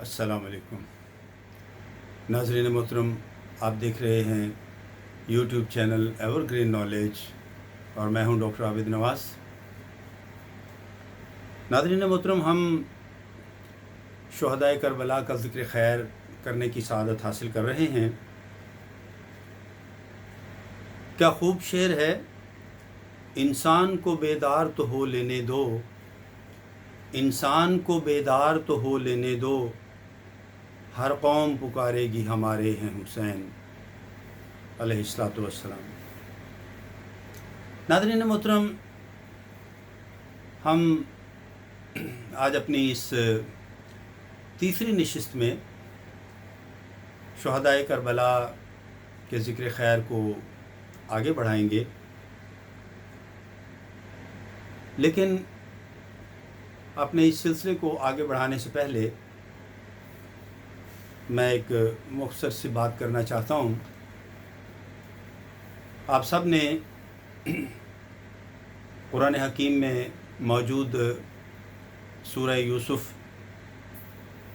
السلام علیکم ناظرین محترم، آپ دیکھ رہے ہیں YouTube channel ever green knowledge اور میں ہوں ڈاکٹر عابد نواز۔ ناظرین محترم، ہم شہدائے کربلا کا ذکر خیر کرنے کی سعادت حاصل کر رہے ہیں۔ کیا خوب شعر ہے، انسان کو بیدار تو ہو لینے دو، انسان کو بیدار تو ہو لینے دو، ہر قوم پکارے گی ہمارے ہیں حسین علیہ الصلوۃ والسلام۔ ناظرین محترم، ہم آج اپنی اس تیسری نشست میں شہدائے کربلا کے ذکر خیر کو آگے بڑھائیں گے، لیکن اپنے اس سلسلے کو آگے بڑھانے سے پہلے میں ایک مختصر سی بات کرنا چاہتا ہوں۔ آپ سب نے قرآن حکیم میں موجود سورہ یوسف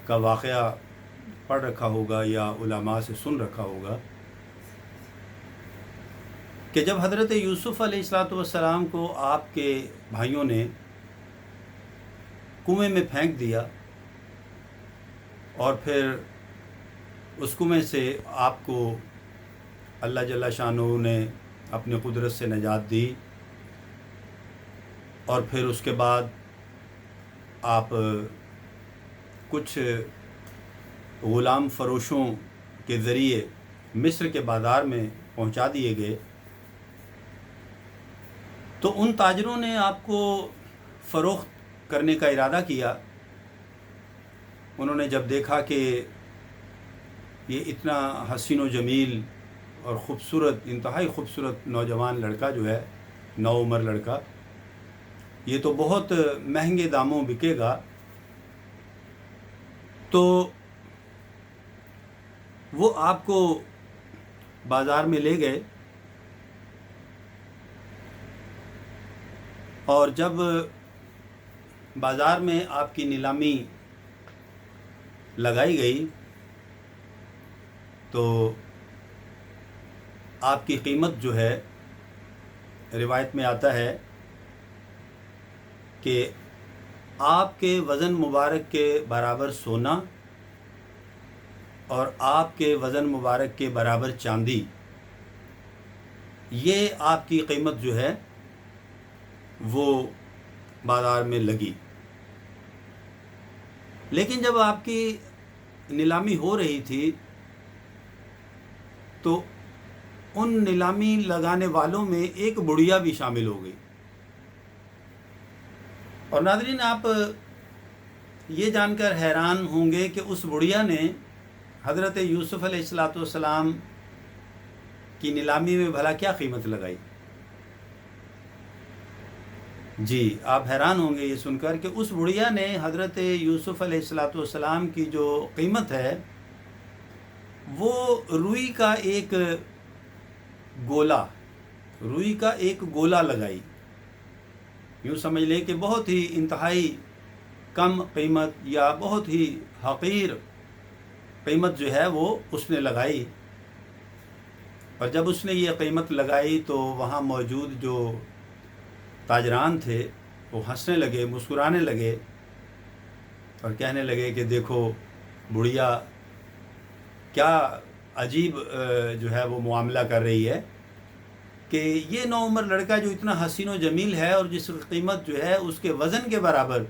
کا واقعہ پڑھ رکھا ہوگا یا علماء سے سن رکھا ہوگا کہ جب حضرت یوسف علیہ الصلوۃ والسلام کو آپ کے بھائیوں نے کنویں میں پھینک دیا اور پھر اس کنویں سے آپ کو اللہ جل شانہ نے اپنی قدرت سے نجات دی، اور پھر اس کے بعد آپ کچھ غلام فروشوں کے ذریعے مصر کے بازار میں پہنچا دیے گئے، تو ان تاجروں نے آپ کو فروخت کرنے کا ارادہ کیا۔ انہوں نے جب دیکھا کہ یہ اتنا حسین و جمیل اور خوبصورت، انتہائی خوبصورت نوجوان لڑکا جو ہے، نوعمر لڑکا، یہ تو بہت مہنگے داموں بکے گا، تو وہ آپ کو بازار میں لے گئے، اور جب بازار میں آپ کی نیلامی لگائی گئی تو آپ کی قیمت جو ہے، روایت میں آتا ہے کہ آپ کے وزن مبارک کے برابر سونا اور آپ کے وزن مبارک کے برابر چاندی، یہ آپ کی قیمت جو ہے وہ بازار میں لگی۔ لیکن جب آپ کی نیلامی ہو رہی تھی تو ان نیلامی لگانے والوں میں ایک بڑھیا بھی شامل ہو گئی، اور ناظرین آپ یہ جان کر حیران ہوں گے کہ اس بڑھیا نے حضرت یوسف علیہ الصلوۃ والسلام کی نیلامی میں بھلا کیا قیمت لگائی۔ جی، آپ حیران ہوں گے یہ سن کر کہ اس بڑھیا نے حضرت یوسف علیہ الصلوۃ والسلام کی جو قیمت ہے وہ روئی کا ایک گولا لگائی۔ یوں سمجھ لیں کہ بہت ہی انتہائی کم قیمت یا بہت ہی حقیر قیمت جو ہے وہ اس نے لگائی، اور جب اس نے یہ قیمت لگائی تو وہاں موجود جو تاجران تھے وہ ہنسنے لگے، مسکرانے لگے اور کہنے لگے کہ دیکھو بڑھیا کیا عجیب جو ہے وہ معاملہ کر رہی ہے کہ یہ نوعمر لڑکا جو اتنا حسین و جمیل ہے اور جس قیمت جو ہے اس کے وزن کے برابر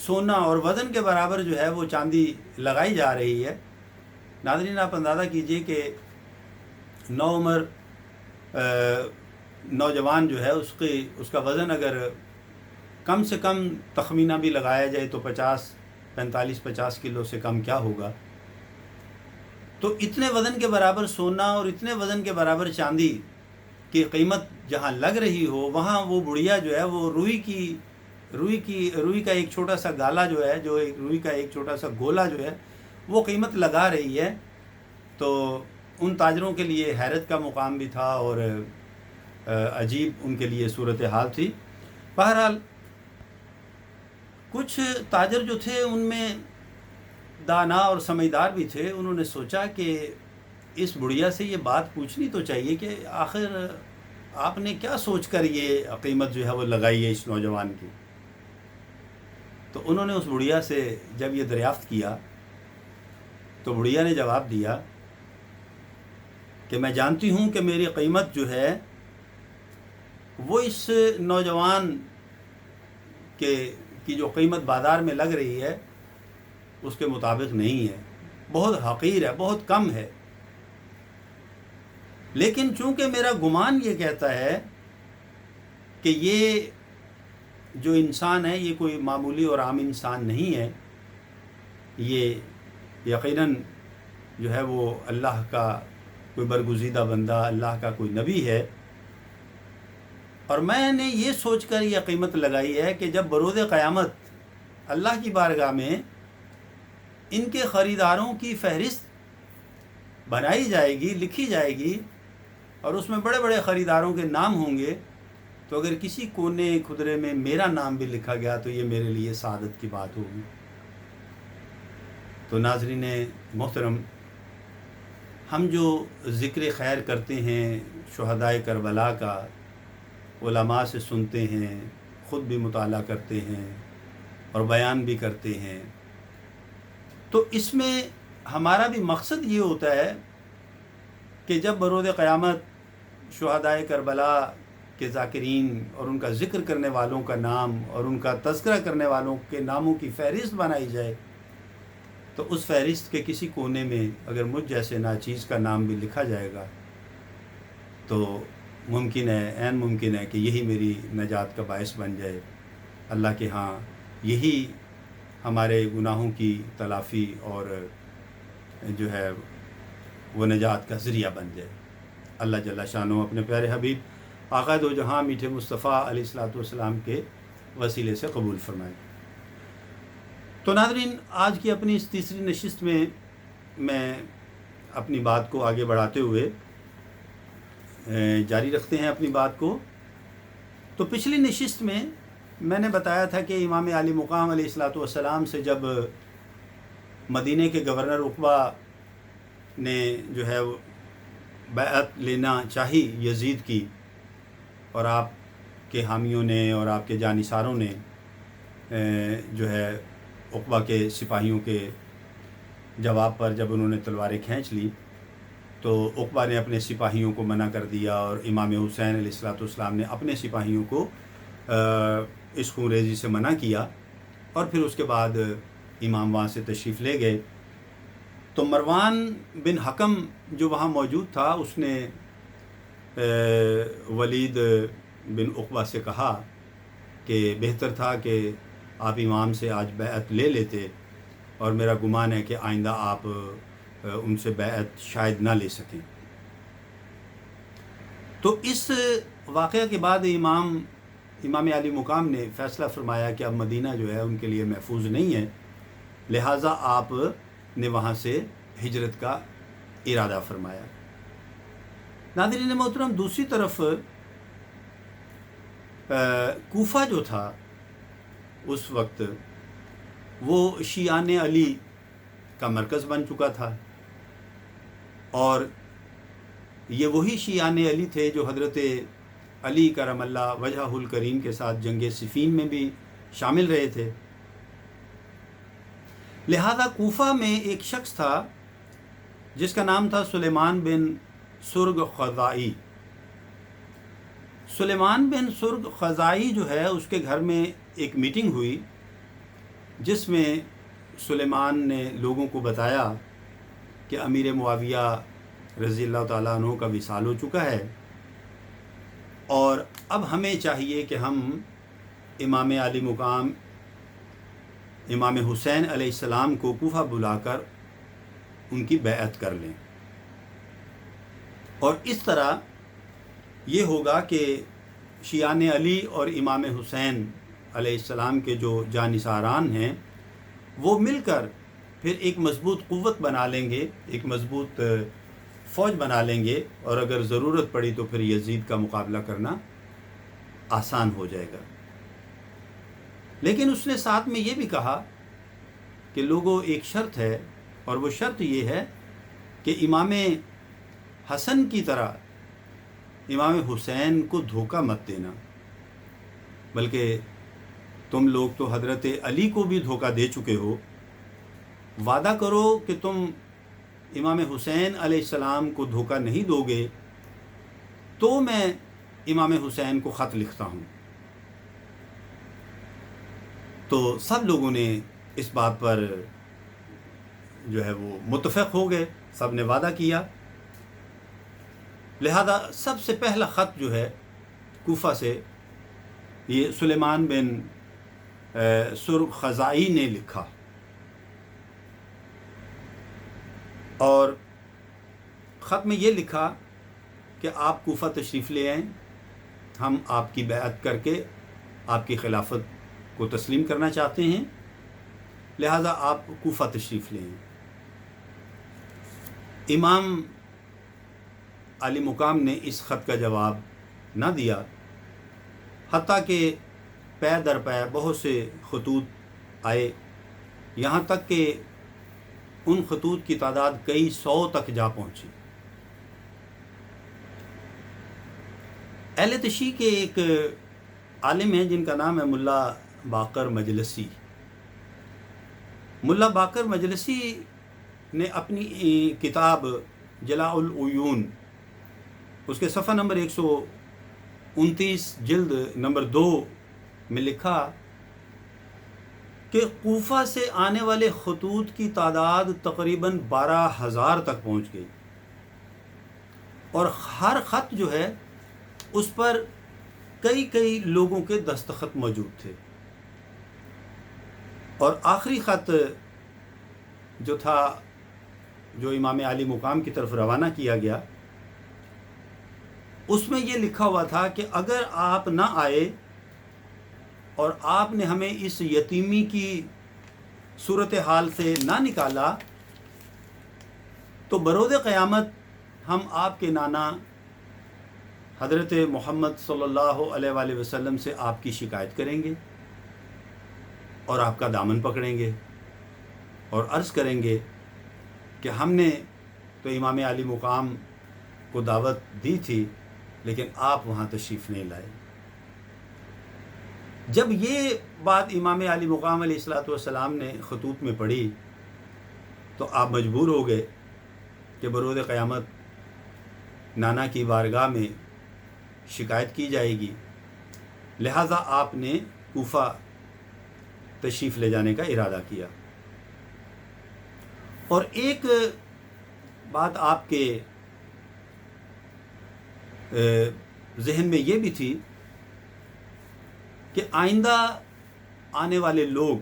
سونا اور وزن کے برابر جو ہے وہ چاندی لگائی جا رہی ہے۔ ناظرین آپ اندازہ کیجئے کہ نوعمر نوجوان جو ہے اس کا وزن اگر کم سے کم تخمینہ بھی لگایا جائے تو 50 کلو سے کم کیا ہوگا۔ تو اتنے وزن کے برابر سونا اور اتنے وزن کے برابر چاندی کی قیمت جہاں لگ رہی ہو، وہاں وہ بڑھیا جو ہے وہ روئی کا ایک چھوٹا سا گالا جو ہے، روئی کا ایک چھوٹا سا گولا جو ہے وہ قیمت لگا رہی ہے۔ تو ان تاجروں کے لیے حیرت کا مقام بھی تھا اور عجیب ان کے لیے صورتحال تھی۔ بہرحال کچھ تاجر جو تھے ان میں دانا اور سمجھدار بھی تھے، انہوں نے سوچا کہ اس بڑھیا سے یہ بات پوچھنی تو چاہیے کہ آخر آپ نے کیا سوچ کر یہ قیمت جو ہے وہ لگائی ہے اس نوجوان کی۔ تو انہوں نے اس بڑھیا سے جب یہ دریافت کیا تو بڑھیا نے جواب دیا کہ میں جانتی ہوں کہ میری قیمت جو ہے وہ اس نوجوان کی جو قیمت بازار میں لگ رہی ہے اس کے مطابق نہیں ہے، بہت حقیر ہے، بہت کم ہے، لیکن چونکہ میرا گمان یہ کہتا ہے کہ یہ جو انسان ہے یہ کوئی معمولی اور عام انسان نہیں ہے، یہ یقیناً جو ہے وہ اللہ کا کوئی برگزیدہ بندہ، اللہ کا کوئی نبی ہے، اور میں نے یہ سوچ کر یہ قیمت لگائی ہے کہ جب بروز قیامت اللہ کی بارگاہ میں ان کے خریداروں کی فہرست بنائی جائے گی، لکھی جائے گی، اور اس میں بڑے بڑے خریداروں کے نام ہوں گے، تو اگر کسی کونے خدرے میں میرا نام بھی لکھا گیا تو یہ میرے لیے سعادت کی بات ہوگی۔ تو ناظرین محترم، ہم جو ذکر خیر کرتے ہیں شہدائے کربلا کا، علماء سے سنتے ہیں، خود بھی مطالعہ کرتے ہیں اور بیان بھی کرتے ہیں، تو اس میں ہمارا بھی مقصد یہ ہوتا ہے کہ جب بروز قیامت شہدائے کربلا کے ذاکرین اور ان کا ذکر کرنے والوں کا نام اور ان کا تذکرہ کرنے والوں کے ناموں کی فہرست بنائی جائے، تو اس فہرست کے کسی کونے میں اگر مجھ جیسے ناچیز کا نام بھی لکھا جائے گا تو ممکن ہے، عین ممکن ہے کہ یہی میری نجات کا باعث بن جائے، اللہ کے ہاں یہی ہمارے گناہوں کی تلافی اور جو ہے وہ نجات کا ذریعہ بن جائے۔ اللہ جل شانہ اپنے پیارے حبیب آقا دو جہاں میٹھے مصطفیٰ علیہ الصلوۃ والسلام کے وسیلے سے قبول فرمائے۔ تو ناظرین، آج کی اپنی اس تیسری نشست میں اپنی بات کو آگے بڑھاتے ہوئے جاری رکھتے ہیں اپنی بات کو۔ تو پچھلی نشست میں نے بتایا تھا کہ امام عالی مقام علیہ الصلوۃ والسلام سے جب مدینہ کے گورنر عقبہ نے جو ہے بیعت لینا چاہی یزید کی، اور آپ کے حامیوں نے اور آپ کے جانثاروں نے جو ہے عقبہ کے سپاہیوں کے جواب پر جب انہوں نے تلواریں کھینچ لی تو عقبہ نے اپنے سپاہیوں کو منع کر دیا، اور امام حسین علیہ الصلوۃ والسلام نے اپنے سپاہیوں کو اس خون ریزی سے منع کیا، اور پھر اس کے بعد امام وہاں سے تشریف لے گئے۔ تو مروان بن حکم جو وہاں موجود تھا، اس نے ولید بن عقبہ سے کہا کہ بہتر تھا کہ آپ امام سے آج بیعت لے لیتے، اور میرا گمان ہے کہ آئندہ آپ ان سے بیعت شاید نہ لے سکیں۔ تو اس واقعہ کے بعد امام علی مقام نے فیصلہ فرمایا کہ اب مدینہ جو ہے ان کے لیے محفوظ نہیں ہے، لہٰذا آپ نے وہاں سے ہجرت کا ارادہ فرمایا۔ ناظرین محترم، دوسری طرف کوفہ جو تھا اس وقت وہ شیعان علی کا مرکز بن چکا تھا، اور یہ وہی شیعان علی تھے جو حضرت علی کرم اللہ وجہہ الکریم کے ساتھ جنگ صفین میں بھی شامل رہے تھے۔ لہذا کوفہ میں ایک شخص تھا جس کا نام تھا سلیمان بن سرگ خزائی۔ سلیمان بن سرگ خزائی جو ہے، اس کے گھر میں ایک میٹنگ ہوئی جس میں سلیمان نے لوگوں کو بتایا کہ امیر معاویہ رضی اللہ تعالیٰ عنہ کا وصال ہو چکا ہے، اور اب ہمیں چاہیے کہ ہم امام علی مقام امام حسین علیہ السلام کو کوفہ بلا کر ان کی بیعت کر لیں، اور اس طرح یہ ہوگا کہ شیعان علی اور امام حسین علیہ السلام کے جو جانثاران ہیں وہ مل کر پھر ایک مضبوط قوت بنا لیں گے، ایک مضبوط فوج بنا لیں گے، اور اگر ضرورت پڑی تو پھر یزید کا مقابلہ کرنا آسان ہو جائے گا۔ لیکن اس نے ساتھ میں یہ بھی کہا کہ لوگوں ایک شرط ہے، اور وہ شرط یہ ہے کہ امام حسن کی طرح امام حسین کو دھوکہ مت دینا، بلکہ تم لوگ تو حضرت علی کو بھی دھوکہ دے چکے ہو، وعدہ کرو کہ تم امام حسین علیہ السلام کو دھوکہ نہیں دو گے تو میں امام حسین کو خط لکھتا ہوں۔ تو سب لوگوں نے اس بات پر جو ہے وہ متفق ہو گئے، سب نے وعدہ کیا۔ لہذا سب سے پہلا خط جو ہے کوفہ سے یہ سلیمان بن سرخزائی نے لکھا، اور خط میں یہ لکھا کہ آپ کوفہ تشریف لے آئیں، ہم آپ کی بیعت کر کے آپ کی خلافت کو تسلیم کرنا چاہتے ہیں، لہذا آپ کوفہ تشریف لے آئیں۔ امام علی مقام نے اس خط کا جواب نہ دیا، حتیٰ کہ پے در پے بہت سے خطوط آئے، یہاں تک کہ ان خطوط کی تعداد کئی سو تک جا پہنچی۔ اہل تشیع کے ایک عالم ہیں جن کا نام ہے ملا باقر مجلسی۔ ملا باقر مجلسی نے اپنی کتاب جلاء العیون، اس کے صفحہ نمبر 129 جلد نمبر 2 میں لکھا کہ کوفہ سے آنے والے خطوط کی تعداد تقریباً 12,000 تک پہنچ گئی، اور ہر خط جو ہے اس پر کئی لوگوں کے دستخط موجود تھے، اور آخری خط جو تھا جو امام علی مقام کی طرف روانہ کیا گیا، اس میں یہ لکھا ہوا تھا کہ اگر آپ نہ آئے اور آپ نے ہمیں اس یتیمی کی صورتحال سے نہ نکالا تو برود قیامت ہم آپ کے نانا حضرت محمد صلی اللہ علیہ وآلہ وسلم سے آپ کی شکایت کریں گے، اور آپ کا دامن پکڑیں گے اور عرض کریں گے کہ ہم نے تو امام علی مقام کو دعوت دی تھی لیکن آپ وہاں تشریف نہیں لائے۔ جب یہ بات امام علی مقام علیہ السلام نے خطوط میں پڑھی تو آپ مجبور ہو گئے کہ برود قیامت نانا کی بارگاہ میں شکایت کی جائے گی، لہٰذا آپ نے کوفہ تشریف لے جانے کا ارادہ کیا۔ اور ایک بات آپ کے ذہن میں یہ بھی تھی کہ آئندہ آنے والے لوگ،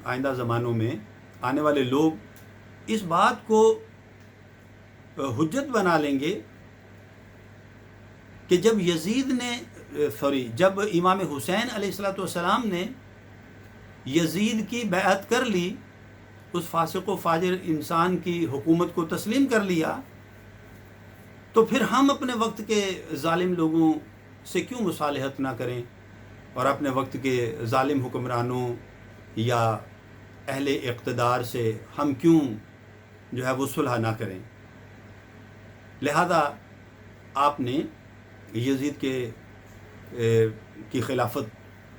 آئندہ زمانوں میں آنے والے لوگ اس بات کو حجت بنا لیں گے کہ جب امام حسین علیہ السلام نے یزید کی بیعت کر لی، اس فاسق و فاجر انسان کی حکومت کو تسلیم کر لیا، تو پھر ہم اپنے وقت کے ظالم لوگوں سے کیوں مصالحت نہ کریں، اور اپنے وقت کے ظالم حکمرانوں یا اہل اقتدار سے ہم کیوں جو ہے وہ صلح نہ کریں۔ لہذا آپ نے یزید کی خلافت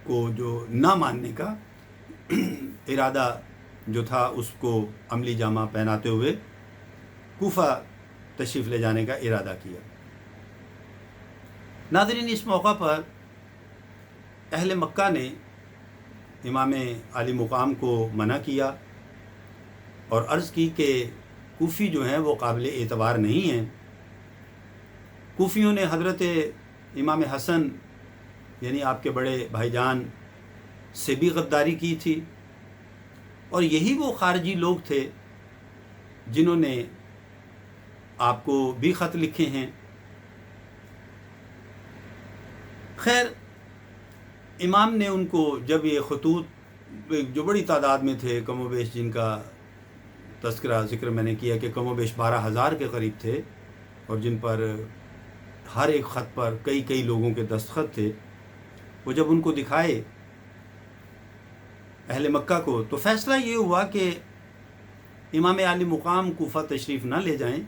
کو جو نہ ماننے کا ارادہ جو تھا اس کو عملی جامہ پہناتے ہوئے کوفہ تشریف لے جانے کا ارادہ کیا۔ ناظرین، اس موقع پر اہل مکہ نے امام علی مقام کو منع کیا اور عرض کی کہ کوفی جو ہیں وہ قابل اعتبار نہیں ہیں۔ کوفیوں نے حضرت امام حسن یعنی آپ کے بڑے بھائی جان سے بھی غداری کی تھی، اور یہی وہ خارجی لوگ تھے جنہوں نے آپ کو بھی خط لکھے ہیں۔ خیر، امام نے ان کو جب یہ خطوط جو بڑی تعداد میں تھے، کم و بیش جن کا تذکرہ ذکر میں نے کیا کہ کم و بیش 12,000 کے قریب تھے، اور جن پر ہر ایک خط پر کئی لوگوں کے دستخط تھے، وہ جب ان کو دکھائے اہل مکہ کو، تو فیصلہ یہ ہوا کہ امام عالی مقام کوفہ تشریف نہ لے جائیں،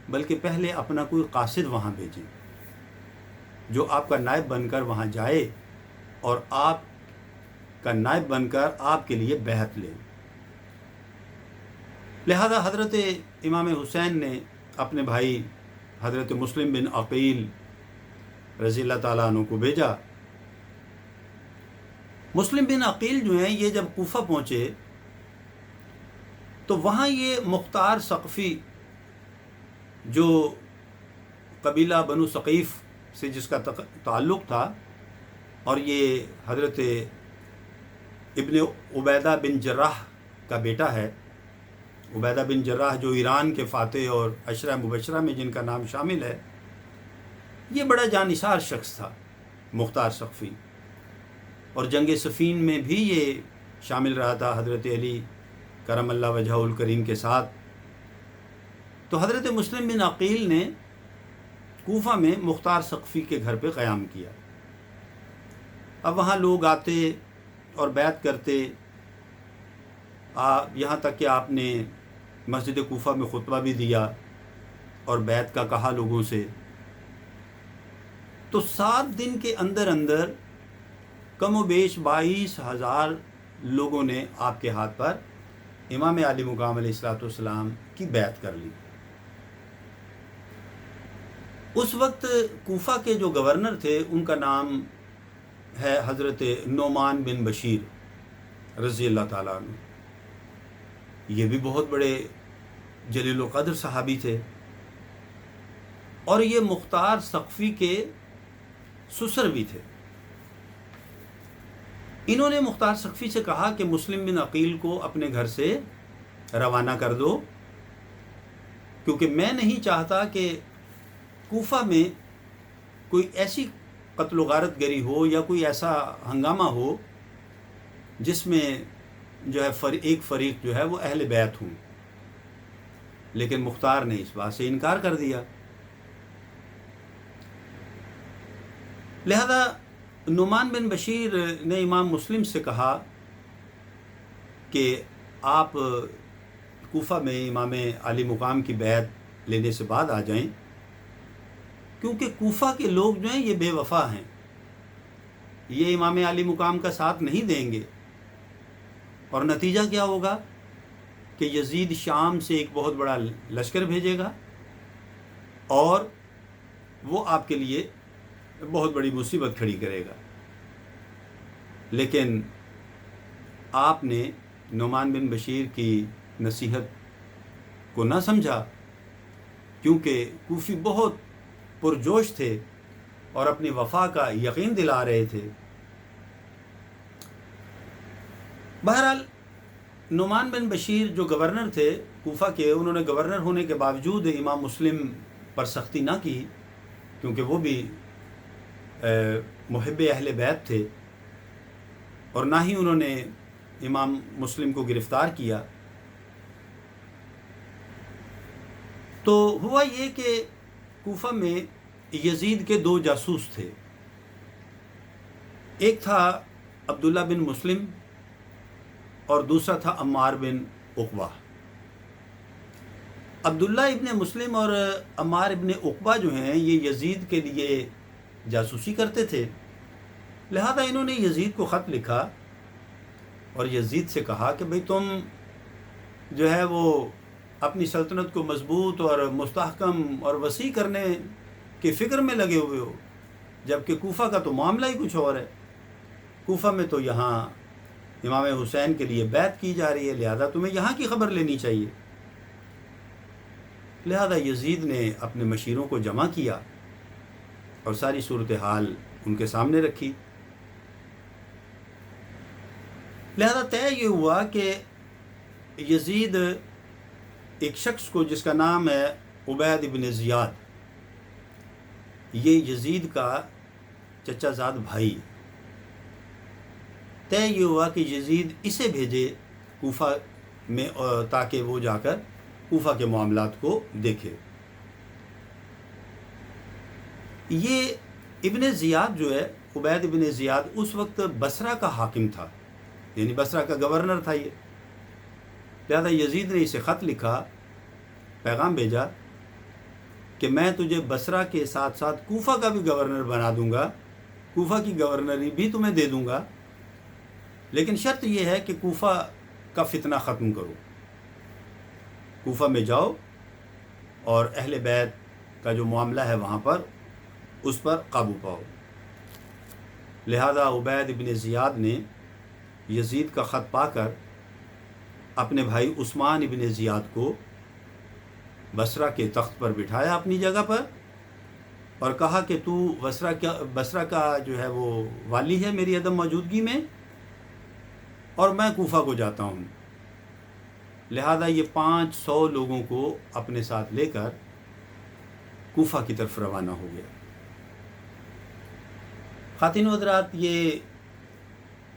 بلکہ پہلے اپنا کوئی قاصد وہاں بھیجیں جو آپ کا نائب بن کر وہاں جائے اور آپ کا نائب بن کر آپ کے لیے بیعت لے۔ لہذا حضرت امام حسین نے اپنے بھائی حضرت مسلم بن عقیل رضی اللہ تعالیٰ عنہ کو بھیجا۔ مسلم بن عقیل جو ہیں یہ جب کوفہ پہنچے تو وہاں یہ مختار ثقفی جو قبیلہ بنو ثقیف سے جس کا تعلق تھا، اور یہ حضرت ابن عبیدہ بن جراح کا بیٹا ہے، عبیدہ بن جراح جو ایران کے فاتح اور عشرہ مبشرہ میں جن کا نام شامل ہے، یہ بڑا جانثار شخص تھا مختار ثقفی، اور جنگ صفین میں بھی یہ شامل رہا تھا حضرت علی کرم اللہ وجہہ الکریم کے ساتھ۔ تو حضرت مسلم بن عقیل نے کوفہ میں مختار ثقفی کے گھر پہ قیام کیا۔ اب وہاں لوگ آتے اور بیعت کرتے، یہاں تک کہ آپ نے مسجد کوفہ میں خطبہ بھی دیا اور بیعت کا کہا لوگوں سے۔ تو 7 دن کے اندر اندر کم و بیش 22,000 لوگوں نے آپ کے ہاتھ پر امام علی مقام علیہ الصلوۃ والسلام کی بیعت کر لی۔ اس وقت کوفہ کے جو گورنر تھے ان کا نام ہے حضرت نعمان بن بشیر رضی اللہ تعالیٰ عنہ۔ یہ بھی بہت بڑے جلیل القدر صحابی تھے، اور یہ مختار ثقفی کے سسر بھی تھے۔ انہوں نے مختار ثقفی سے کہا کہ مسلم بن عقیل کو اپنے گھر سے روانہ کر دو، کیونکہ میں نہیں چاہتا کہ کوفہ میں کوئی ایسی قتل و غارت گری ہو یا کوئی ایسا ہنگامہ ہو جس میں جو ہے ایک فریق جو ہے وہ اہل بیت ہوں۔ لیکن مختار نے اس بات سے انکار کر دیا۔ لہذا نعمان بن بشیر نے امام مسلم سے کہا کہ آپ کوفہ میں امام علی مقام کی بیعت لینے سے بعد آ جائیں، کیونکہ کوفہ کے لوگ جو ہیں یہ بے وفا ہیں، یہ امام علی مقام کا ساتھ نہیں دیں گے، اور نتیجہ کیا ہوگا کہ یزید شام سے ایک بہت بڑا لشکر بھیجے گا اور وہ آپ کے لیے بہت بڑی مصیبت کھڑی کرے گا۔ لیکن آپ نے نعمان بن بشیر کی نصیحت کو نہ سمجھا، کیونکہ کوفی بہت پرجوش تھے اور اپنی وفا کا یقین دلا رہے تھے۔ بہرحال نعمان بن بشیر جو گورنر تھے کوفہ کے، انہوں نے گورنر ہونے کے باوجود امام مسلم پر سختی نہ کی، کیونکہ وہ بھی محب اہل بیت تھے، اور نہ ہی انہوں نے امام مسلم کو گرفتار کیا۔ تو ہوا یہ کہ کوفہ میں یزید کے 2 جاسوس تھے، ایک تھا عبداللہ بن مسلم اور دوسرا تھا عمار بن عقبہ۔ عبداللہ ابن مسلم اور عمار ابن عقبہ جو ہیں یہ یزید کے لیے جاسوسی کرتے تھے، لہذا انہوں نے یزید کو خط لکھا اور یزید سے کہا کہ بھئی تم جو ہے وہ اپنی سلطنت کو مضبوط اور مستحکم اور وسیع کرنے کی فکر میں لگے ہوئے ہو، جبکہ کوفہ کا تو معاملہ ہی کچھ اور ہے۔ کوفہ میں تو یہاں امام حسین کے لیے بیعت کی جا رہی ہے، لہذا تمہیں یہاں کی خبر لینی چاہیے۔ لہذا یزید نے اپنے مشیروں کو جمع کیا اور ساری صورتحال ان کے سامنے رکھی۔ لہذا طے یہ ہوا کہ یزید ایک شخص کو جس کا نام ہے عبید ابن زیاد، یہ یزید کا چچا زاد بھائی، طے یہ ہوا کہ یزید اسے بھیجے کوفہ میں تاکہ وہ جا کر کوفہ کے معاملات کو دیکھے۔ یہ ابن زیاد جو ہے، عبید ابن زیاد، اس وقت بصرہ کا حاکم تھا، یعنی بصرہ کا گورنر تھا یہ۔ لہذا یزید نے اسے خط لکھا، پیغام بھیجا کہ میں تجھے بصرہ کے ساتھ ساتھ کوفہ کا بھی گورنر بنا دوں گا، کوفہ کی گورنری بھی تمہیں دے دوں گا، لیکن شرط یہ ہے کہ کوفہ کا فتنہ ختم کرو، کوفہ میں جاؤ اور اہل بیت کا جو معاملہ ہے وہاں پر اس پر قابو پاؤ۔ لہذا عبید ابن زیاد نے یزید کا خط پا کر اپنے بھائی عثمان ابن زیاد کو بصرہ کے تخت پر بٹھایا اپنی جگہ پر، اور کہا کہ تو بصرہ کا جو ہے وہ والی ہے میری عدم موجودگی میں، اور میں کوفہ کو جاتا ہوں۔ لہذا یہ 500 لوگوں کو اپنے ساتھ لے کر کوفہ کی طرف روانہ ہو گیا۔ خواتین و حضرات، یہ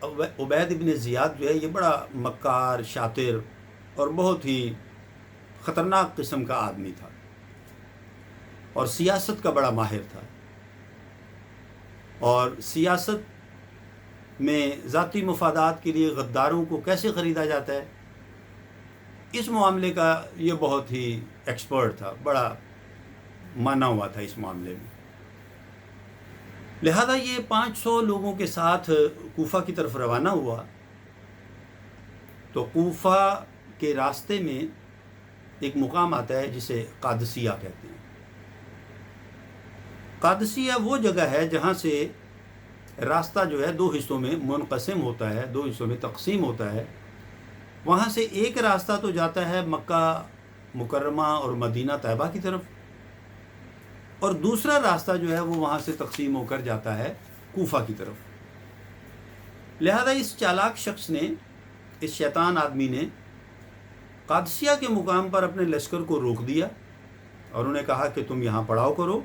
عبید ابن زیاد جو ہے یہ بڑا مکار، شاطر اور بہت ہی خطرناک قسم کا آدمی تھا، اور سیاست کا بڑا ماہر تھا، اور سیاست میں ذاتی مفادات کے لیے غداروں کو کیسے خریدا جاتا ہے اس معاملے کا یہ بہت ہی ایکسپرٹ تھا، بڑا مانا ہوا تھا اس معاملے میں۔ لہذا یہ 500 لوگوں کے ساتھ کوفہ کی طرف روانہ ہوا، تو کوفہ کے راستے میں ایک مقام آتا ہے جسے قادسیہ کہتے ہیں۔ قادسیہ وہ جگہ ہے جہاں سے راستہ جو ہے 2 حصوں میں منقسم ہوتا ہے، 2 حصوں میں تقسیم ہوتا ہے۔ وہاں سے ایک راستہ تو جاتا ہے مکہ مکرمہ اور مدینہ طیبہ کی طرف، اور دوسرا راستہ جو ہے وہ وہاں سے تقسیم ہو کر جاتا ہے کوفہ کی طرف۔ لہذا اس چالاک شخص نے، اس شیطان آدمی نے قادسیہ کے مقام پر اپنے لشکر کو روک دیا اور انہیں کہا کہ تم یہاں پڑاؤ کرو،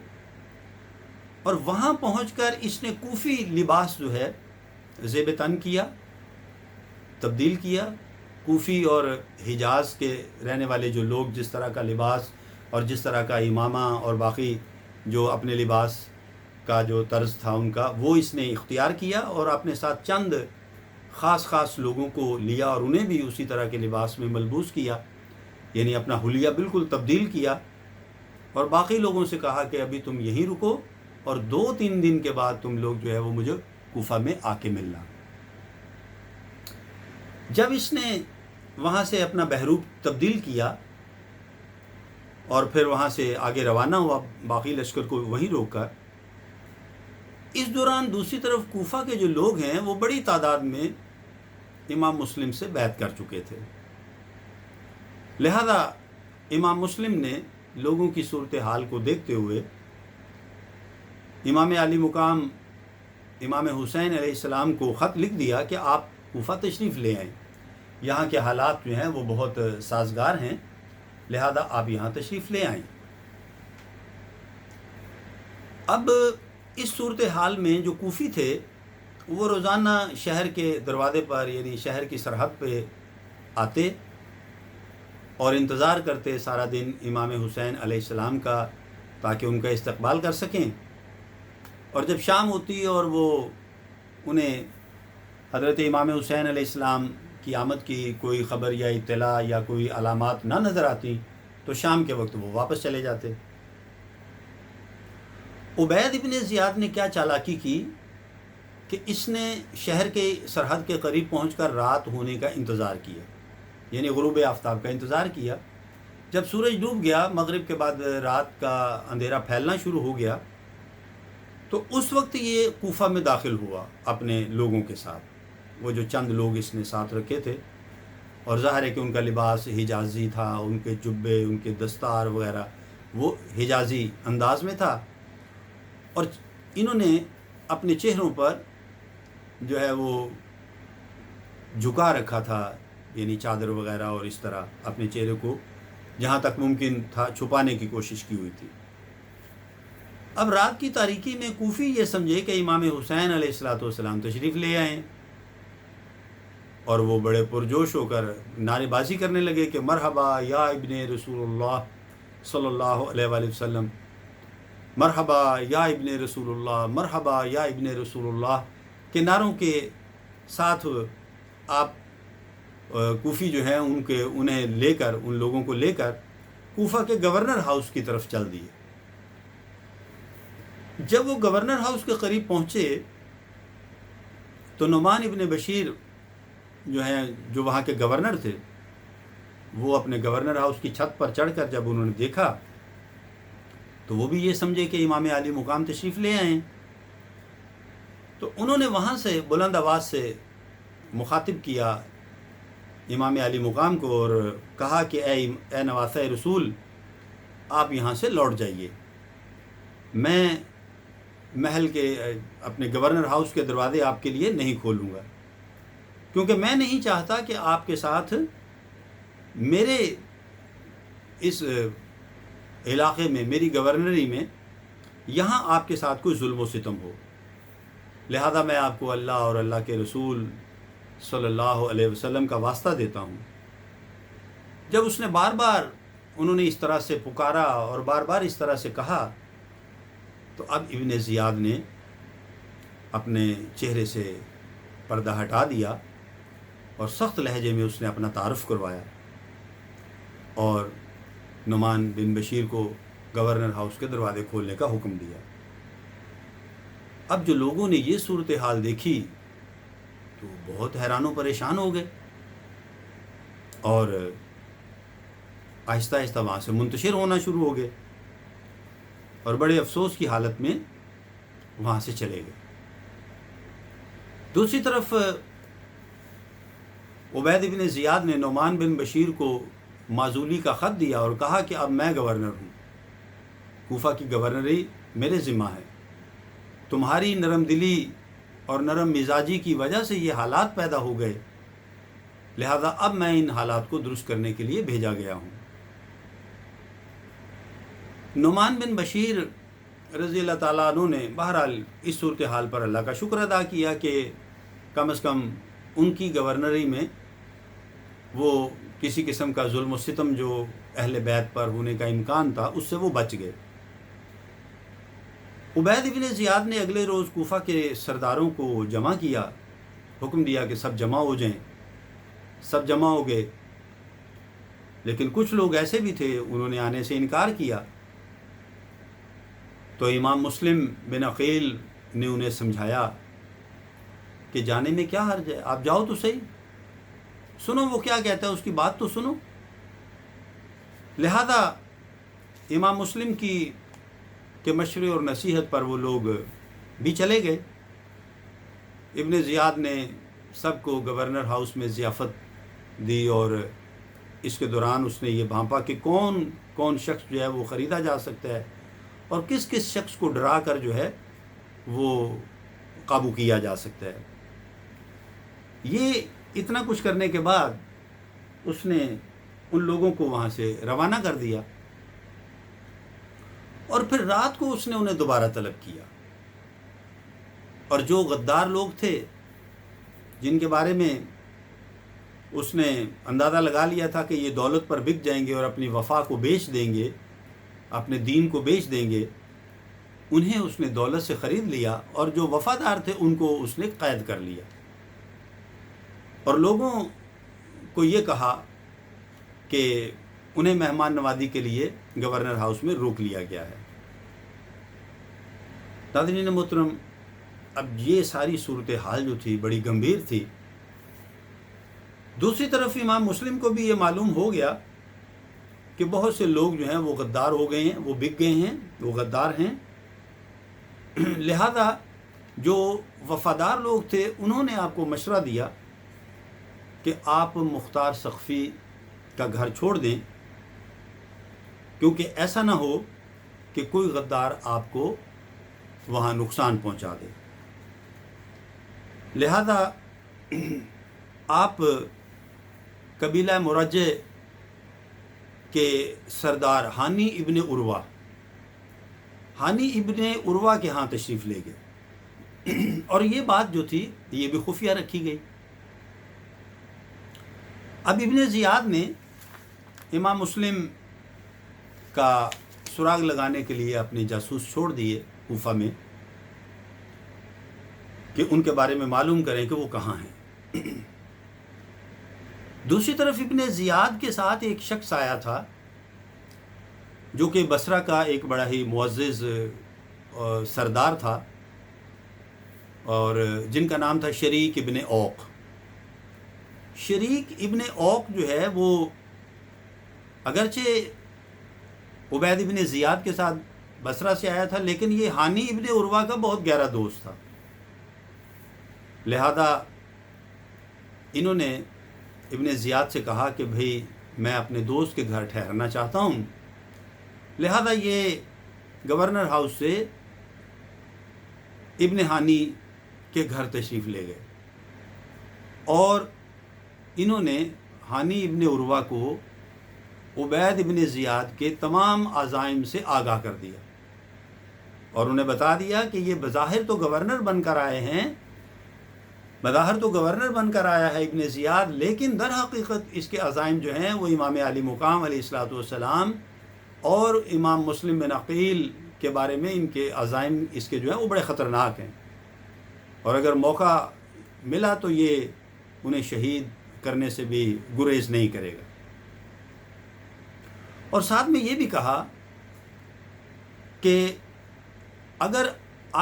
اور وہاں پہنچ کر اس نے کوفی لباس جو ہے زیب تن کیا، تبدیل کیا۔ کوفی اور حجاز کے رہنے والے جو لوگ جس طرح کا لباس اور جس طرح کا امامہ اور باقی جو اپنے لباس کا جو طرز تھا ان کا، وہ اس نے اختیار کیا، اور اپنے ساتھ چند خاص لوگوں کو لیا اور انہیں بھی اسی طرح کے لباس میں ملبوس کیا، یعنی اپنا حلیہ بالکل تبدیل کیا، اور باقی لوگوں سے کہا کہ ابھی تم یہیں رکو اور 2-3 دن کے بعد تم لوگ جو ہے وہ مجھے کوفہ میں آ کے ملنا۔ جب اس نے وہاں سے اپنا بہروپ تبدیل کیا اور پھر وہاں سے آگے روانہ ہوا باقی لشکر کو وہیں روک کر، اس دوران دوسری طرف کوفہ کے جو لوگ ہیں وہ بڑی تعداد میں امام مسلم سے بیعت کر چکے تھے۔ لہذا امام مسلم نے لوگوں کی صورتحال کو دیکھتے ہوئے امام علی مقام امام حسین علیہ السلام کو خط لکھ دیا کہ آپ کوفہ تشریف لے آئیں، یہاں کے حالات جو ہیں وہ بہت سازگار ہیں، لہذا آپ یہاں تشریف لے آئیں۔ اب اس صورتحال میں جو کوفی تھے وہ روزانہ شہر کے دروازے پر، یعنی شہر کی سرحد پہ آتے اور انتظار کرتے سارا دن امام حسین علیہ السلام کا، تاکہ ان کا استقبال کر سکیں، اور جب شام ہوتی اور وہ انہیں حضرت امام حسین علیہ السلام کی آمد کی کوئی خبر یا اطلاع یا کوئی علامات نہ نظر آتی تو شام کے وقت وہ واپس چلے جاتے۔ عبید ابن زیاد نے کیا چالاکی کی کہ اس نے شہر کے سرحد کے قریب پہنچ کر رات ہونے کا انتظار کیا، یعنی غروب آفتاب کا انتظار کیا۔ جب سورج ڈوب گیا، مغرب کے بعد رات کا اندھیرا پھیلنا شروع ہو گیا، تو اس وقت یہ کوفہ میں داخل ہوا اپنے لوگوں کے ساتھ، وہ جو چند لوگ اس نے ساتھ رکھے تھے، اور ظاہر ہے کہ ان کا لباس حجازی تھا، ان کے جبے، ان کے دستار وغیرہ وہ حجازی انداز میں تھا، اور انہوں نے اپنے چہروں پر جو ہے وہ جھکا رکھا تھا، یعنی چادر وغیرہ، اور اس طرح اپنے چہرے کو جہاں تک ممکن تھا چھپانے کی کوشش کی ہوئی تھی۔ اب رات کی تاریکی میں کوفی یہ سمجھے کہ امام حسین علیہ السلام تشریف لے آئیں، اور وہ بڑے پرجوش ہو کر نعرے بازی کرنے لگے کہ مرحبا یا ابن رسول اللہ صلی اللہ علیہ وآلہ وسلم، مرحبا یا ابن رسول اللہ، مرحبا یا ابن رسول اللہ کے نعروں کے ساتھ آپ کوفی جو ہیں ان لوگوں کو لے کر کوفہ کے گورنر ہاؤس کی طرف چل دیے۔ جب وہ گورنر ہاؤس کے قریب پہنچے تو نعمان ابن بشیر جو وہاں کے گورنر تھے، وہ اپنے گورنر ہاؤس کی چھت پر چڑھ کر جب انہوں نے دیکھا تو وہ بھی یہ سمجھے کہ امام عالی مقام تشریف لے آئے ہیں، تو انہوں نے وہاں سے بلند آواز سے مخاطب کیا امام علی مقام کو اور کہا کہ اے نواسہ رسول، آپ یہاں سے لوٹ جائیے، میں محل کے اپنے گورنر ہاؤس کے دروازے آپ کے لیے نہیں کھولوں گا، کیونکہ میں نہیں چاہتا کہ آپ کے ساتھ میرے اس علاقے میں، میری گورنری میں، یہاں آپ کے ساتھ کوئی ظلم و ستم ہو، لہذا میں آپ کو اللہ اور اللہ کے رسول صلی اللہ علیہ وسلم کا واسطہ دیتا ہوں۔ جب اس نے بار بار انہوں نے اس طرح سے پکارا اور بار بار اس طرح سے کہا تو اب ابن زیاد نے اپنے چہرے سے پردہ ہٹا دیا اور سخت لہجے میں اس نے اپنا تعارف کروایا اور نعمان بن بشیر کو گورنر ہاؤس کے دروازے کھولنے کا حکم دیا۔ اب جو لوگوں نے یہ صورتحال دیکھی تو بہت حیران و پریشان ہو گئے اور آہستہ آہستہ وہاں سے منتشر ہونا شروع ہو گئے اور بڑے افسوس کی حالت میں وہاں سے چلے گئے۔ دوسری طرف عبید بن زیاد نے نعمان بن بشیر کو معزولی کا خط دیا اور کہا کہ اب میں گورنر ہوں، کوفہ کی گورنری میرے ذمہ ہے، تمہاری نرم دلی اور نرم مزاجی کی وجہ سے یہ حالات پیدا ہو گئے، لہذا اب میں ان حالات کو درست کرنے کے لیے بھیجا گیا ہوں۔ نعمان بن بشیر رضی اللہ تعالیٰ عنہ نے بہرحال اس صورتحال پر اللہ کا شکر ادا کیا کہ کم از کم ان کی گورنری میں وہ کسی قسم کا ظلم و ستم جو اہل بیت پر ہونے کا امکان تھا اس سے وہ بچ گئے۔ عبید بن زیاد نے اگلے روز کوفہ کے سرداروں کو جمع کیا، حکم دیا کہ سب جمع ہو جائیں۔ سب جمع ہو گئے، لیکن کچھ لوگ ایسے بھی تھے انہوں نے آنے سے انکار کیا، تو امام مسلم بن عقیل نے انہیں سمجھایا کہ جانے میں کیا حرج ہے، آپ جاؤ تو صحیح، سنو وہ کیا کہتا ہے، اس کی بات تو سنو۔ لہذا امام مسلم کی مشورے اور نصیحت پر وہ لوگ بھی چلے گئے۔ ابن زیاد نے سب کو گورنر ہاؤس میں ضیافت دی اور اس کے دوران اس نے یہ بھانپا کہ کون شخص جو ہے وہ خریدا جا سکتا ہے اور کس شخص کو ڈرا کر جو ہے وہ قابو کیا جا سکتا ہے۔ یہ اتنا کچھ کرنے کے بعد اس نے ان لوگوں کو وہاں سے روانہ کر دیا اور پھر رات کو اس نے انہیں دوبارہ طلب کیا، اور جو غدار لوگ تھے جن کے بارے میں اس نے اندازہ لگا لیا تھا کہ یہ دولت پر بک جائیں گے اور اپنی وفا کو بیچ دیں گے، اپنے دین کو بیچ دیں گے، انہیں اس نے دولت سے خرید لیا اور جو وفادار تھے ان کو اس نے قید کر لیا اور لوگوں کو یہ کہا کہ انہیں مہمان نوازی کے لیے گورنر ہاؤس میں روک لیا گیا ہے۔ ناظرین محترم، اب یہ ساری صورتحال جو تھی بڑی گمبھیر تھی۔ دوسری طرف امام مسلم کو بھی یہ معلوم ہو گیا کہ بہت سے لوگ جو ہیں وہ غدار ہو گئے ہیں، وہ بک گئے ہیں، وہ غدار ہیں، لہذا جو وفادار لوگ تھے انہوں نے آپ کو مشورہ دیا کہ آپ مختار سقفی کا گھر چھوڑ دیں، کیونکہ ایسا نہ ہو کہ کوئی غدار آپ کو وہاں نقصان پہنچا دے۔ لہذا آپ قبیلہ مرجع کے سردار ہانی ابن عروہ کے ہاں تشریف لے گئے اور یہ بات جو تھی یہ بھی خفیہ رکھی گئی۔ اب ابن زیاد نے امام مسلم کا سراغ لگانے کے لیے اپنے جاسوس چھوڑ دیے کوفہ میں کہ ان کے بارے میں معلوم کریں کہ وہ کہاں ہیں۔ دوسری طرف ابن زیاد کے ساتھ ایک شخص آیا تھا جو کہ بصرہ کا ایک بڑا ہی معزز سردار تھا، اور جن کا نام تھا شریک ابن اوق۔ شریک ابن اوق جو ہے وہ اگرچہ عبید ابن زیاد کے ساتھ بصرہ سے آیا تھا، لیکن یہ ہانی ابن عروہ کا بہت گہرا دوست تھا، لہذا انہوں نے ابن زیاد سے کہا کہ بھئی میں اپنے دوست کے گھر ٹھہرنا چاہتا ہوں، لہذا یہ گورنر ہاؤس سے ابن ہانی کے گھر تشریف لے گئے، اور انہوں نے ہانی ابن عروہ کو عبید ابن زیاد کے تمام عزائم سے آگاہ کر دیا، اور انہیں بتا دیا کہ یہ بظاہر تو گورنر بن کر آئے ہیں، بظاہر تو گورنر بن کر آیا ہے ابن زیاد، لیکن در حقیقت اس کے عزائم جو ہیں وہ امام علی مقام علیہ الصلوۃ والسلام اور امام مسلم بن عقیل کے بارے میں ان کے عزائم اس کے جو ہیں وہ بڑے خطرناک ہیں، اور اگر موقع ملا تو یہ انہیں شہید کرنے سے بھی گریز نہیں کرے گا۔ اور ساتھ میں یہ بھی کہا کہ اگر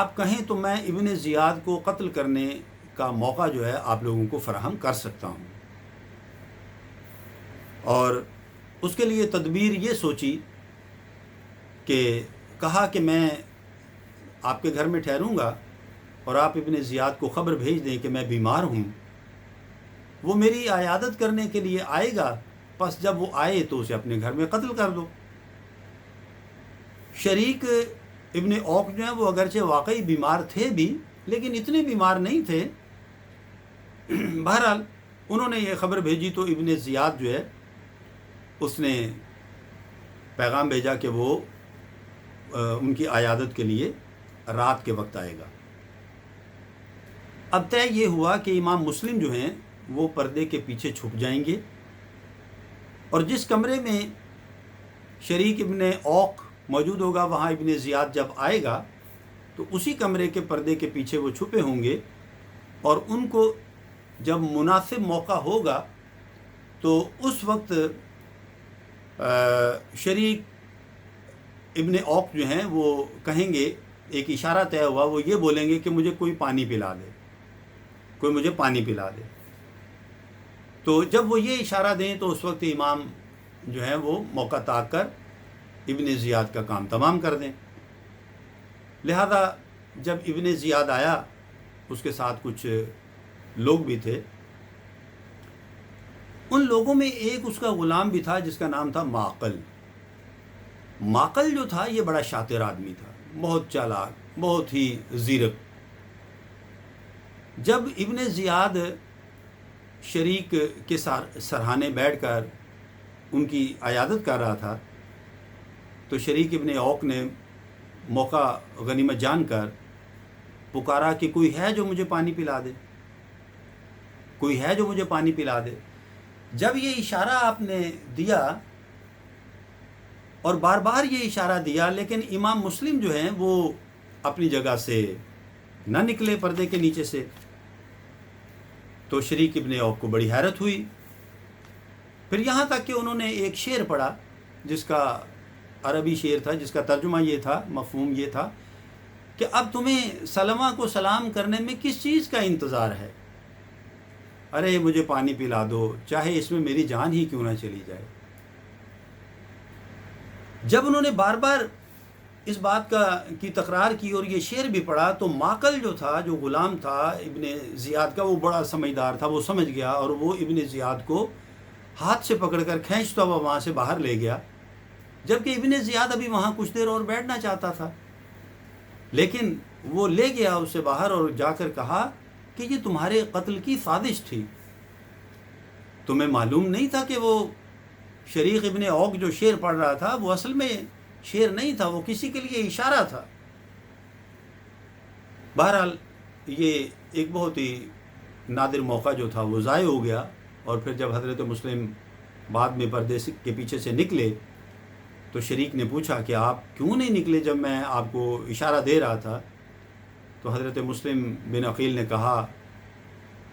آپ کہیں تو میں ابن زیاد کو قتل کرنے کا موقع جو ہے آپ لوگوں کو فراہم کر سکتا ہوں، اور اس کے لیے تدبیر یہ سوچی کہ کہا کہ میں آپ کے گھر میں ٹھہروں گا اور آپ ابن زیاد کو خبر بھیج دیں کہ میں بیمار ہوں، وہ میری عیادت کرنے کے لیے آئے گا، پس جب وہ آئے تو اسے اپنے گھر میں قتل کر دو۔ شریک ابن اوق جو ہیں وہ اگرچہ واقعی بیمار تھے بھی، لیکن اتنے بیمار نہیں تھے۔ بہرحال انہوں نے یہ خبر بھیجی تو ابن زیاد جو ہے اس نے پیغام بھیجا کہ وہ ان کی عیادت کے لیے رات کے وقت آئے گا۔ اب طے یہ ہوا کہ امام مسلم جو ہیں وہ پردے کے پیچھے چھپ جائیں گے، اور جس کمرے میں شریک ابن اوق موجود ہوگا وہاں ابن زیاد جب آئے گا تو اسی کمرے کے پردے کے پیچھے وہ چھپے ہوں گے، اور ان کو جب مناسب موقع ہوگا تو اس وقت شریک ابن اوق جو ہیں وہ کہیں گے، ایک اشارہ طے ہوا، وہ یہ بولیں گے کہ مجھے کوئی پانی پلا دے، کوئی مجھے پانی پلا دے۔ تو جب وہ یہ اشارہ دیں تو اس وقت امام جو ہیں وہ موقع طاق کر ابن زیاد کا کام تمام کر دیں۔ لہذا جب ابن زیاد آیا، اس کے ساتھ کچھ لوگ بھی تھے، ان لوگوں میں ایک اس کا غلام بھی تھا جس کا نام تھا معقل۔ معقل جو تھا یہ بڑا شاطر آدمی تھا، بہت چالاک، بہت ہی زیرک۔ جب ابن زیاد شریک کے سرہانے بیٹھ کر ان کی عیادت کر رہا تھا تو شریک ابن اوق نے موقع غنیمت جان کر پکارا کہ کوئی ہے جو مجھے پانی پلا دے، کوئی ہے جو مجھے پانی پلا دے۔ جب یہ اشارہ آپ نے دیا اور بار بار یہ اشارہ دیا، لیکن امام مسلم جو ہیں وہ اپنی جگہ سے نہ نکلے پردے کے نیچے سے، تو شریک ابن اوق کو بڑی حیرت ہوئی۔ پھر یہاں تک کہ انہوں نے ایک شعر پڑھا جس کا عربی شعر تھا، جس کا ترجمہ یہ تھا، مفہوم یہ تھا کہ اب تمہیں سلمہ کو سلام کرنے میں کس چیز کا انتظار ہے؟ ارے مجھے پانی پلا دو، چاہے اس میں میری جان ہی کیوں نہ چلی جائے۔ جب انہوں نے بار بار اس بات کی تکرار کی اور یہ شعر بھی پڑھا تو معقل جو تھا، جو غلام تھا ابن زیاد کا، وہ بڑا سمجھدار تھا، وہ سمجھ گیا اور وہ ابن زیاد کو ہاتھ سے پکڑ کر کھینچتا ہوا وہاں سے باہر لے گیا، جبکہ ابن زیاد ابھی وہاں کچھ دیر اور بیٹھنا چاہتا تھا، لیکن وہ لے گیا اسے باہر اور جا کر کہا کہ یہ تمہارے قتل کی سازش تھی، تمہیں معلوم نہیں تھا کہ وہ شریک ابن اوق جو شعر پڑھ رہا تھا وہ اصل میں شعر نہیں تھا، وہ کسی کے لیے اشارہ تھا۔ بہرحال یہ ایک بہت ہی نادر موقع جو تھا وہ ضائع ہو گیا، اور پھر جب حضرت مسلم بعد میں پردے کے پیچھے سے نکلے تو شریک نے پوچھا کہ آپ کیوں نہیں نکلے جب میں آپ کو اشارہ دے رہا تھا؟ تو حضرت مسلم بن عقیل نے کہا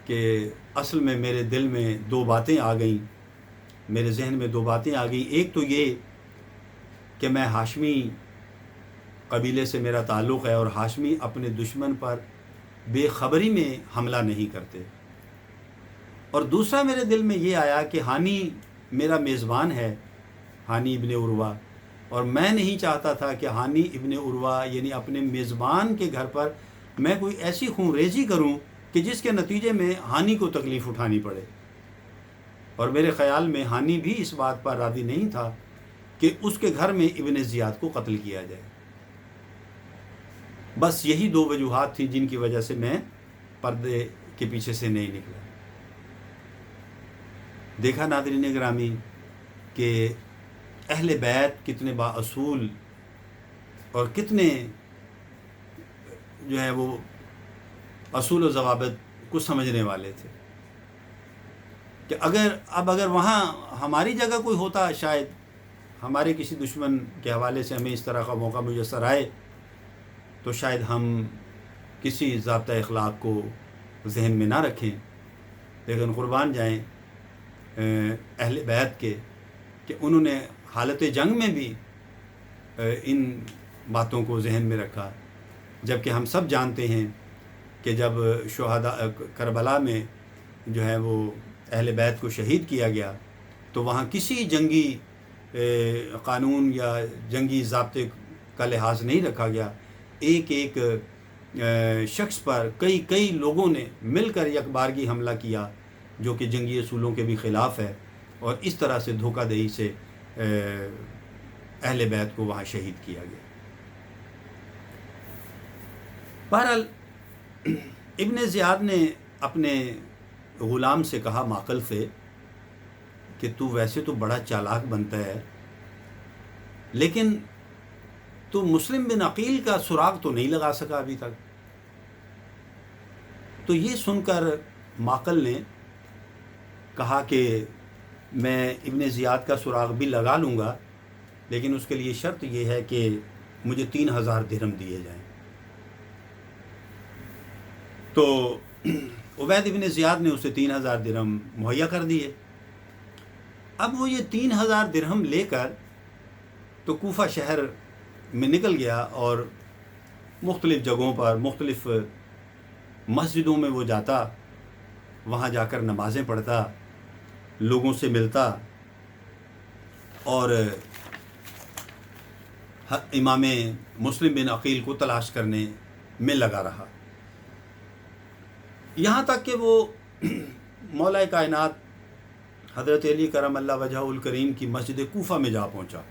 کہ اصل میں میرے دل میں دو باتیں آ گئیں، میرے ذہن میں دو باتیں آ گئیں۔ ایک تو یہ کہ میں ہاشمی قبیلے سے میرا تعلق ہے، اور ہاشمی اپنے دشمن پر بے خبری میں حملہ نہیں کرتے، اور دوسرا میرے دل میں یہ آیا کہ ہانی میرا میزبان ہے، ہانی ابن عروہ، اور میں نہیں چاہتا تھا کہ ہانی ابن عروہ یعنی اپنے میزبان کے گھر پر میں کوئی ایسی خون ریزی کروں کہ جس کے نتیجے میں ہانی کو تکلیف اٹھانی پڑے، اور میرے خیال میں ہانی بھی اس بات پر راضی نہیں تھا کہ اس کے گھر میں ابن زیاد کو قتل کیا جائے۔ بس یہی دو وجوہات تھیں جن کی وجہ سے میں پردے کے پیچھے سے نہیں نکلا۔ دیکھا ناظرین گرامی کہ اہل بیت کتنے بااصول اور کتنے جو ہے وہ اصول و ضوابط کو سمجھنے والے تھے، کہ اگر وہاں ہماری جگہ کوئی ہوتا، شاید ہمارے کسی دشمن کے حوالے سے ہمیں اس طرح کا موقع میسر آئے تو شاید ہم کسی ضابطہ اخلاق کو ذہن میں نہ رکھیں، لیکن قربان جائیں اہل بیت کے کہ انہوں نے حالت جنگ میں بھی ان باتوں کو ذہن میں رکھا، جبکہ ہم سب جانتے ہیں کہ جب شہداء کربلا میں جو ہے وہ اہل بیت کو شہید کیا گیا تو وہاں کسی جنگی قانون یا جنگی ضابطے کا لحاظ نہیں رکھا گیا، ایک ایک شخص پر کئی لوگوں نے مل کر یک بارگی حملہ کیا جو کہ جنگی اصولوں کے بھی خلاف ہے، اور اس طرح سے دھوکہ دہی سے اہل بیت کو وہاں شہید کیا گیا۔ بہرحال ابن زیاد نے اپنے غلام سے کہا، معقل سے، کہ تو ویسے تو بڑا چالاک بنتا ہے، لیکن تو مسلم بن عقیل کا سراغ تو نہیں لگا سکا ابھی تک۔ تو یہ سن کر معقل نے کہا کہ میں ابن زیاد کا سراغ بھی لگا لوں گا، لیکن اس کے لیے شرط یہ ہے کہ مجھے 3000 درہم دیے جائیں۔ تو عبید ابن زیاد نے اسے 3000 درہم مہیا کر دیے۔ اب وہ یہ 3000 درہم لے کر تو کوفہ شہر میں نکل گیا، اور مختلف جگہوں پر مختلف مسجدوں میں وہ جاتا، وہاں جا کر نمازیں پڑھتا، لوگوں سے ملتا، اور امام مسلم بن عقیل کو تلاش کرنے میں لگا رہا، یہاں تک کہ وہ مولا کائنات حضرت علی کرم اللہ وجہہ الکریم کی مسجد کوفہ میں جا پہنچا۔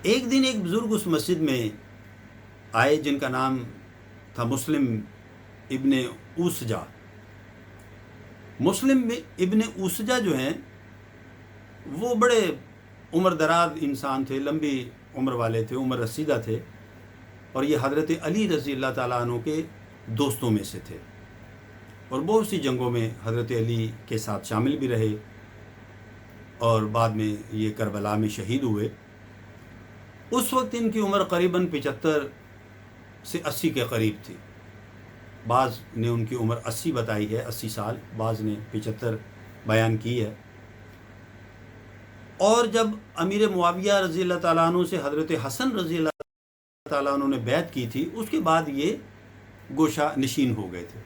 ایک دن ایک بزرگ اس مسجد میں آئے جن کا نام تھا مسلم ابن اوسجہ۔ مسلم ابن اوسجہ جو ہیں وہ بڑے عمر دراز انسان تھے، لمبی عمر والے تھے، عمر رسیدہ تھے، اور یہ حضرت علی رضی اللہ تعالیٰ عنہ کے دوستوں میں سے تھے، اور بہت سی جنگوں میں حضرت علی کے ساتھ شامل بھی رہے، اور بعد میں یہ کربلا میں شہید ہوئے۔ اس وقت ان کی عمر قریباً 75 سے 80 کے قریب تھی، بعض نے ان کی عمر 80 بتائی ہے، 80 سال، بعض نے 75 بیان کی ہے۔ اور جب امیر معاویہ رضی اللہ تعالیٰ عنہ سے حضرت حسن رضی اللہ تعالیٰ عنہ نے بیعت کی تھی، اس کے بعد یہ گوشہ نشین ہو گئے تھے،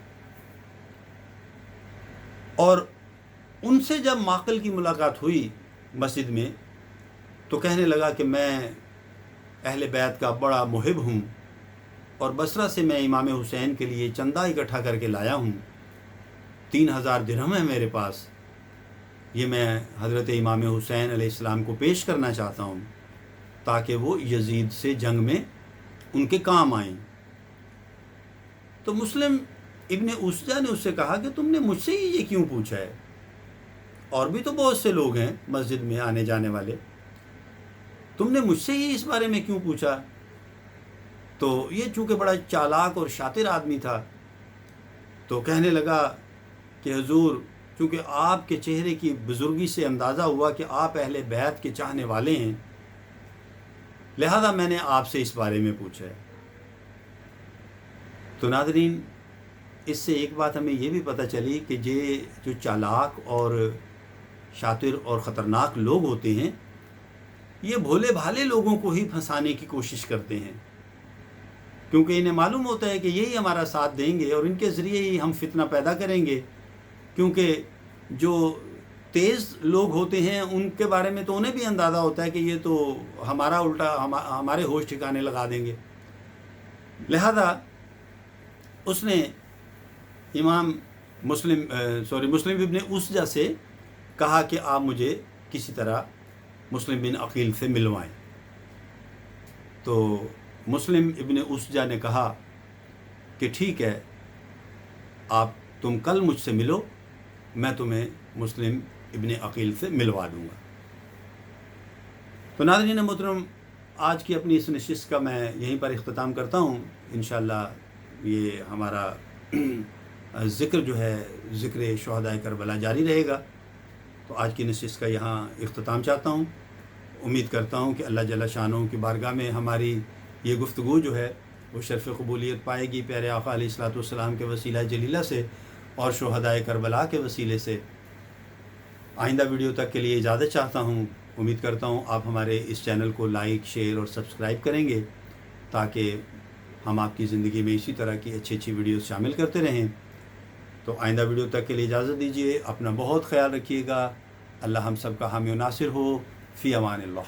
اور ان سے جب معقل کی ملاقات ہوئی مسجد میں تو کہنے لگا کہ میں اہل بیت کا بڑا محب ہوں، اور بصرہ سے میں امام حسین کے لیے چندہ اکٹھا کر کے لایا ہوں، 3000 درہم ہے میرے پاس، یہ میں حضرت امام حسین علیہ السلام کو پیش کرنا چاہتا ہوں تاکہ وہ یزید سے جنگ میں ان کے کام آئیں۔ تو مسلم ابن اوسجہ نے اس سے کہا کہ تم نے مجھ سے ہی یہ کیوں پوچھا ہے؟ اور بھی تو بہت سے لوگ ہیں مسجد میں آنے جانے والے، تم نے مجھ سے ہی اس بارے میں کیوں پوچھا؟ تو یہ چونکہ بڑا چالاک اور شاطر آدمی تھا تو کہنے لگا کہ حضور، چونکہ آپ کے چہرے کی بزرگی سے اندازہ ہوا کہ آپ اہل بیت کے چاہنے والے ہیں، لہذا میں نے آپ سے اس بارے میں پوچھا ہے۔ تو ناظرین، اس سے ایک بات ہمیں یہ بھی پتہ چلی کہ یہ جو چالاک اور شاطر اور خطرناک لوگ ہوتے ہیں یہ بھولے بھالے لوگوں کو ہی پھنسانے کی کوشش کرتے ہیں، کیونکہ انہیں معلوم ہوتا ہے کہ یہی ہمارا ساتھ دیں گے اور ان کے ذریعے ہی ہم فتنہ پیدا کریں گے، کیونکہ جو تیز لوگ ہوتے ہیں ان کے بارے میں تو انہیں بھی اندازہ ہوتا ہے کہ یہ تو ہمارا الٹا ہمارے ہوش ٹھکانے لگا دیں گے۔ لہذا اس نے امام مسلم ابن اسجہ سے کہا کہ آپ مجھے کسی طرح مسلم بن عقیل سے ملوائیں۔ تو مسلم ابن اسجہ نے کہا کہ ٹھیک ہے، تم کل مجھ سے ملو، میں تمہیں مسلم ابن عقیل سے ملوا دوں گا۔ تو ناظرین محترم، آج کی اپنی اس نشست کا میں یہیں پر اختتام کرتا ہوں۔ انشاءاللہ یہ ہمارا ذکر جو ہے ذکر شہدائے کربلا جاری رہے گا۔ تو آج کی نشست کا یہاں اختتام چاہتا ہوں۔ امید کرتا ہوں کہ اللہ جل شانہ کی بارگاہ میں ہماری یہ گفتگو جو ہے وہ شرف قبولیت پائے گی پیارے آقا علیہ الصلوۃ والسلام کے وسیلہ جلیلہ سے اور شہدائے کربلا کے وسیلے سے۔ آئندہ ویڈیو تک کے لیے اجازت چاہتا ہوں۔ امید کرتا ہوں آپ ہمارے اس چینل کو لائک، شیئر اور سبسکرائب کریں گے تاکہ ہم آپ کی زندگی میں اسی طرح کی اچھی ویڈیوز شامل کرتے رہیں۔ تو آئندہ ویڈیو تک کے لیے اجازت دیجیے، اپنا بہت خیال رکھیے گا۔ اللہ ہم سب کا حامی و ناصر ہو۔ فی امان اللہ۔